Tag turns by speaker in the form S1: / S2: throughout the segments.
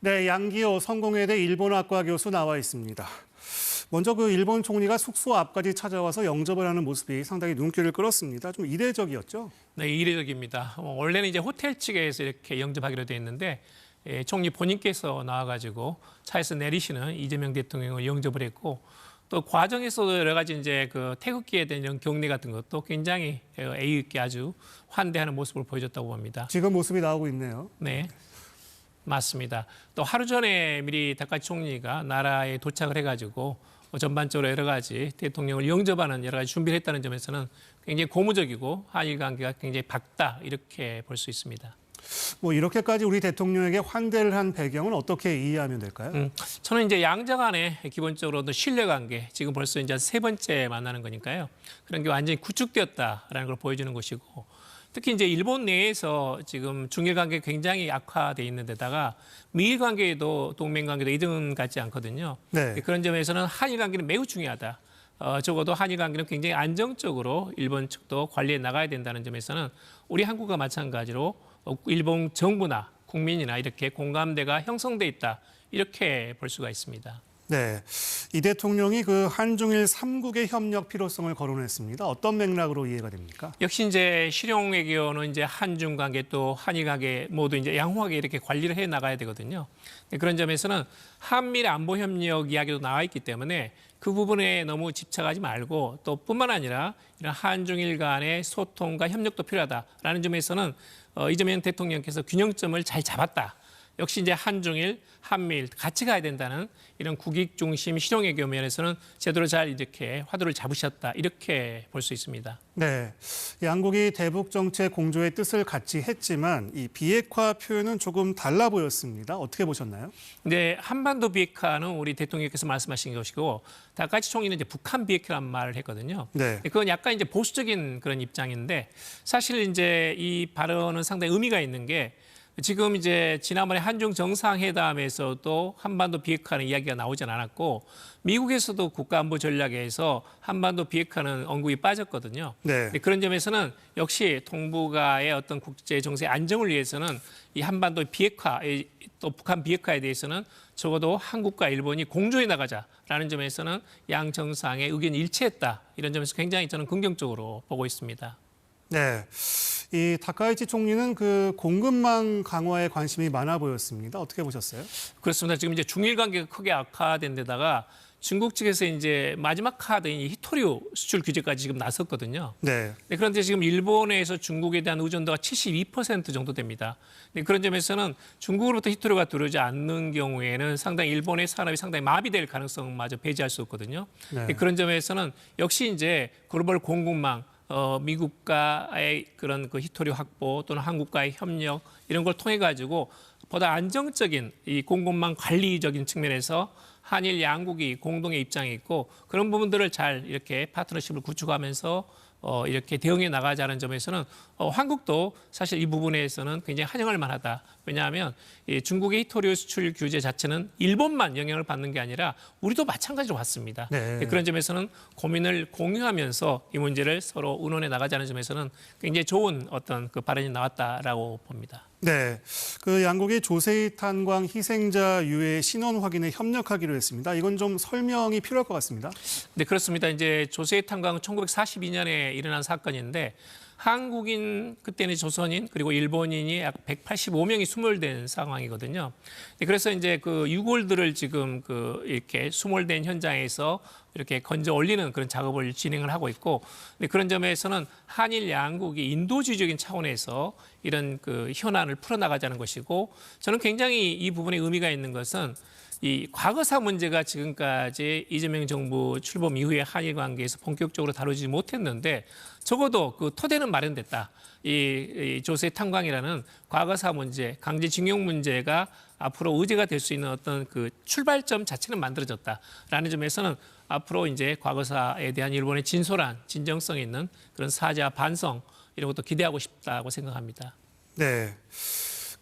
S1: 네, 양기호 성공회대 일본학과 교수 나와 있습니다. 먼저 그 일본 총리가 숙소 앞까지 찾아와서 영접을 하는 모습이 상당히 눈길을 끌었습니다. 좀 이례적이었죠?
S2: 네, 이례적입니다. 원래는 이제 호텔 측에서 이렇게 영접하기로 돼 있는데 총리 본인께서 나와가지고 차에서 내리시는 이재명 대통령을 영접을 했고 또 과정에서도 여러 가지 이제 그 태극기에 대한 이런 격리 같은 것도 굉장히 애의 있게 아주 환대하는 모습을 보여줬다고 봅니다.
S1: 지금 모습이 나오고 있네요.
S2: 네. 맞습니다. 또 하루 전에 미리 다카치 총리가 나라에 도착을 해가지고 전반적으로 여러 가지 대통령을 영접하는 여러 가지 준비를 했다는 점에서는 굉장히 고무적이고 한일 관계가 굉장히 밝다 이렇게 볼 수 있습니다.
S1: 뭐 이렇게까지 우리 대통령에게 환대를 한 배경은 어떻게 이해하면 될까요?
S2: 저는 이제 양자 간의 기본적으로도 신뢰관계, 지금 벌써 이제 세 번째 만나는 거니까요. 그런 게 완전히 구축되었다라는 걸 보여주는 것이고, 특히 이제 일본 내에서 지금 중일 관계 굉장히 악화돼 있는 데다가 미일 관계에도 동맹 관계도 이등 같지 않거든요.
S1: 네.
S2: 그런 점에서는 한일 관계는 매우 중요하다. 적어도 한일 관계는 굉장히 안정적으로 일본 측도 관리해 나가야 된다는 점에서는 우리 한국과 마찬가지로 일본 정부나 국민이나 이렇게 공감대가 형성돼 있다. 이렇게 볼 수가 있습니다.
S1: 네, 이 대통령이 그 한중일 3국의 협력 필요성을 거론했습니다. 어떤 맥락으로 이해가 됩니까?
S2: 역시 이제 실용 외교는 이제 한중 관계 또 한일 관계 모두 이제 양호하게 이렇게 관리를 해 나가야 되거든요. 그런 점에서는 한미일 안보 협력 이야기도 나와 있기 때문에 그 부분에 너무 집착하지 말고 또 뿐만 아니라 이런 한중일 간의 소통과 협력도 필요하다라는 점에서는 이재명 대통령께서 균형점을 잘 잡았다. 역시 이제 한중일, 한미일 같이 가야 된다는 이런 국익 중심 실용외교 면에서는 제대로 잘 이렇게 화두를 잡으셨다 이렇게 볼 수 있습니다.
S1: 네, 양국이 대북 정책 공조의 뜻을 같이 했지만 이 비핵화 표현은 조금 달라 보였습니다. 어떻게 보셨나요?
S2: 네, 한반도 비핵화는 우리 대통령께서 말씀하신 것이고 다카치 총리는 이제 북한 비핵화란 말을 했거든요.
S1: 네.
S2: 그건 약간 이제 보수적인 그런 입장인데 사실 이제 이 발언은 상당히 의미가 있는 게 지금 이제 지난번에 한중 정상회담에서도 한반도 비핵화는 이야기가 나오진 않았고 미국에서도 국가안보 전략에서 한반도 비핵화는 언급이 빠졌거든요.
S1: 네.
S2: 그런 점에서는 역시 동북아의 어떤 국제 정세 안정을 위해서는 이 한반도 비핵화 또 북한 비핵화에 대해서는 적어도 한국과 일본이 공조해 나가자라는 점에서는 양 정상의 의견이 일치했다. 이런 점에서 굉장히 저는 긍정적으로 보고 있습니다.
S1: 네, 이 다카이치 총리는 그 공급망 강화에 관심이 많아 보였습니다. 어떻게 보셨어요?
S2: 그렇습니다. 지금 이제 중일 관계가 크게 악화된 데다가 중국 측에서 이제 마지막 카드인 이 히토류 수출 규제까지 지금 나섰거든요.
S1: 네.
S2: 그런데 지금 일본에서 중국에 대한 의존도가 72% 정도 됩니다. 그런 점에서는 중국으로부터 히토류가 들어오지 않는 경우에는 상당히 일본의 산업이 상당히 마비될 가능성마저 배제할 수 없거든요.
S1: 네.
S2: 그런 점에서는 역시 이제 글로벌 공급망 미국과의 그런 그 히토류 확보 또는 한국과의 협력 이런 걸 통해 가지고 보다 안정적인 이 공급망 관리적인 측면에서 한일 양국이 공동의 입장이 있고 그런 부분들을 잘 이렇게 파트너십을 구축하면서 이렇게 대응해 나가자는 점에서는 한국도 사실 이 부분에서는 굉장히 환영할 만하다. 왜냐하면 이 중국의 히토류 수출 규제 자체는 일본만 영향을 받는 게 아니라 우리도 마찬가지로 받습니다.
S1: 네.
S2: 그런 점에서는 고민을 공유하면서 이 문제를 서로 의논해 나가자는 점에서는 굉장히 좋은 어떤 그 발언이 나왔다라고 봅니다.
S1: 네, 그 양국이 조세이 탄광 희생자 유해 신원 확인에 협력하기로 했습니다. 이건 좀 설명이 필요할 것 같습니다.
S2: 네, 그렇습니다. 이제 조세이 탄광은 1942년에 일어난 사건인데 한국인 그때는 조선인 그리고 일본인이 약 185명이 수몰된 상황이거든요. 그래서 이제 그 유골들을 지금 그 이렇게 수몰된 현장에서 이렇게 건져 올리는 그런 작업을 진행을 하고 있고 그런 점에서는 한일 양국이 인도주의적인 차원에서 이런 그 현안을 풀어나가자는 것이고 저는 굉장히 이 부분에 의미가 있는 것은 이 과거사 문제가 지금까지 이재명 정부 출범 이후에 한일 관계에서 본격적으로 다루지 못했는데 적어도 그 토대는 마련됐다. 이 조세 탄광이라는 과거사 문제, 강제징용 문제가 앞으로 의제가 될 수 있는 어떤 그 출발점 자체는 만들어졌다라는 점에서는 앞으로 이제 과거사에 대한 일본의 진솔한 진정성 있는 그런 사죄와 반성 이런 것도 기대하고 싶다고 생각합니다.
S1: 네.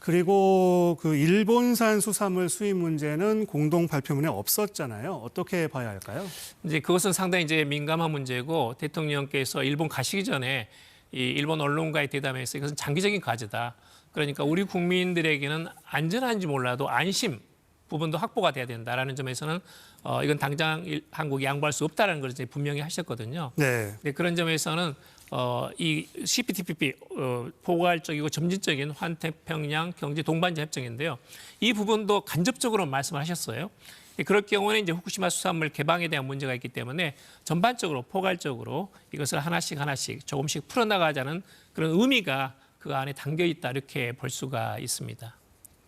S1: 그리고 그 일본산 수산물 수입 문제는 공동 발표문에 없었잖아요. 어떻게 봐야 할까요?
S2: 이제 그것은 상당히 이제 민감한 문제고 대통령께서 일본 가시기 전에 이 일본 언론과의 대담에서 이것은 장기적인 과제다. 그러니까 우리 국민들에게는 안전한지 몰라도 안심 부분도 확보가 돼야 된다라는 점에서는 이건 당장 한국이 양보할 수 없다라는 걸 이제 분명히 하셨거든요.
S1: 네.
S2: 네, 그런 점에서는 이 CPTPP 포괄적이고 점진적인 환태평양 경제 동반자 협정인데요. 이 부분도 간접적으로 말씀을 하셨어요. 그럴 경우는 이제 후쿠시마 수산물 개방에 대한 문제가 있기 때문에 전반적으로 포괄적으로 이것을 하나씩 조금씩 풀어나가자는 그런 의미가 그 안에 담겨 있다 이렇게 볼 수가 있습니다.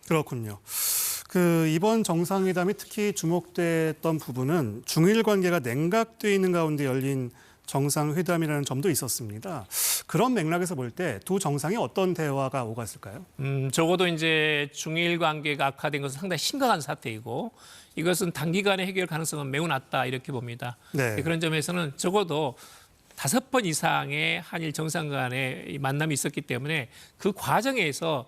S1: 그렇군요. 이번 정상회담이 특히 주목됐던 부분은 중일 관계가 냉각돼 있는 가운데 열린 정상회담이라는 점도 있었습니다. 그런 맥락에서 볼 때 두 정상이 어떤 대화가 오갔을까요?
S2: 적어도 이제 중일 관계가 악화된 것은 상당히 심각한 사태이고 이것은 단기간에 해결 가능성은 매우 낮다 이렇게 봅니다.
S1: 네.
S2: 그런 점에서는 적어도 5번 이상의 한일 정상 간의 만남이 있었기 때문에 그 과정에서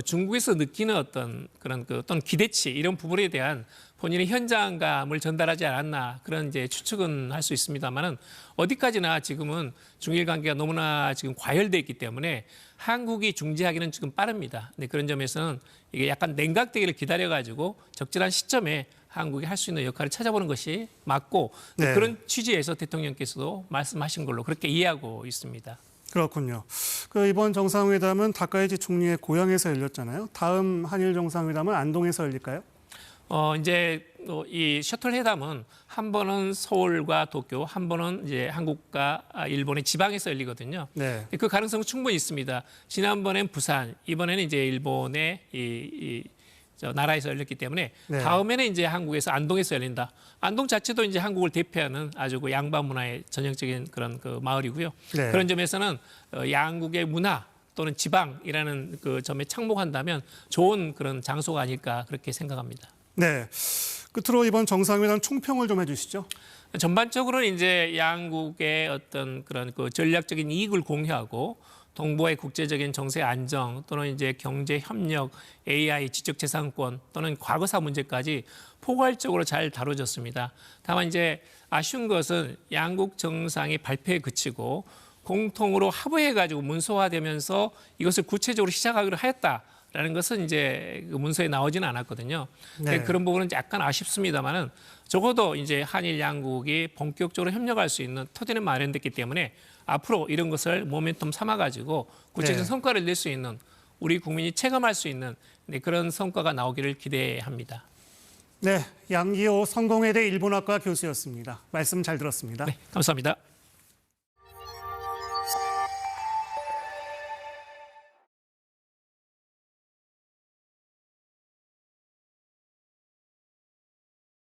S2: 중국에서 느끼는 어떤 그런 어떤 기대치 이런 부분에 대한 본인의 현장감을 전달하지 않았나 그런 이제 추측은 할 수 있습니다만은 어디까지나 지금은 중일 관계가 너무나 지금 과열돼 있기 때문에 한국이 중재하기는 지금 빠릅니다. 네, 그런 점에서는 이게 약간 냉각되기를 기다려가지고 적절한 시점에 한국이 할 수 있는 역할을 찾아보는 것이 맞고
S1: 네.
S2: 그런 취지에서 대통령께서도 말씀하신 걸로 그렇게 이해하고 있습니다.
S1: 그렇군요. 이번 정상회담은 다카이치 총리의 고향에서 열렸잖아요. 다음 한일 정상회담은 안동에서 열릴까요?
S2: 이제 이 셔틀 회담은 한 번은 서울과 도쿄, 한 번은 이제 한국과 일본의 지방에서 열리거든요.
S1: 네.
S2: 그 가능성은 충분히 있습니다. 지난번엔 부산, 이번에는 이제 일본의 저 나라에서 열렸기 때문에
S1: 네.
S2: 다음에는 이제 한국에서 안동에서 열린다. 안동 자체도 이제 한국을 대표하는 아주 양반 문화의 전형적인 그런 마을이고요.
S1: 네.
S2: 그런 점에서는 양국의 문화 또는 지방이라는 그 점에 착목한다면 좋은 그런 장소가 아닐까 그렇게 생각합니다.
S1: 네. 끝으로 이번 정상회담 총평을 좀 해주시죠.
S2: 전반적으로는 이제 양국의 어떤 그런 전략적인 이익을 공유하고 동북아의 국제적인 정세 안정 또는 이제 경제 협력, AI, 지적재산권 또는 과거사 문제까지 포괄적으로 잘 다뤄졌습니다. 다만 이제 아쉬운 것은 양국 정상의 발표에 그치고 공통으로 합의해가지고 문서화되면서 이것을 구체적으로 시작하기로 하였다라는 것은 이제 그 문서에 나오지는 않았거든요.
S1: 네.
S2: 그런 부분은 약간 아쉽습니다만은 적어도 이제 한일 양국이 본격적으로 협력할 수 있는 토대는 마련됐기 때문에 앞으로 이런 것을 모멘텀 삼아가지고 구체적인
S1: 네.
S2: 성과를 낼 수 있는 우리 국민이 체감할 수 있는 그런 성과가 나오기를 기대합니다.
S1: 네, 양기호 성공회대 일본학과 교수였습니다. 말씀 잘 들었습니다.
S2: 네, 감사합니다.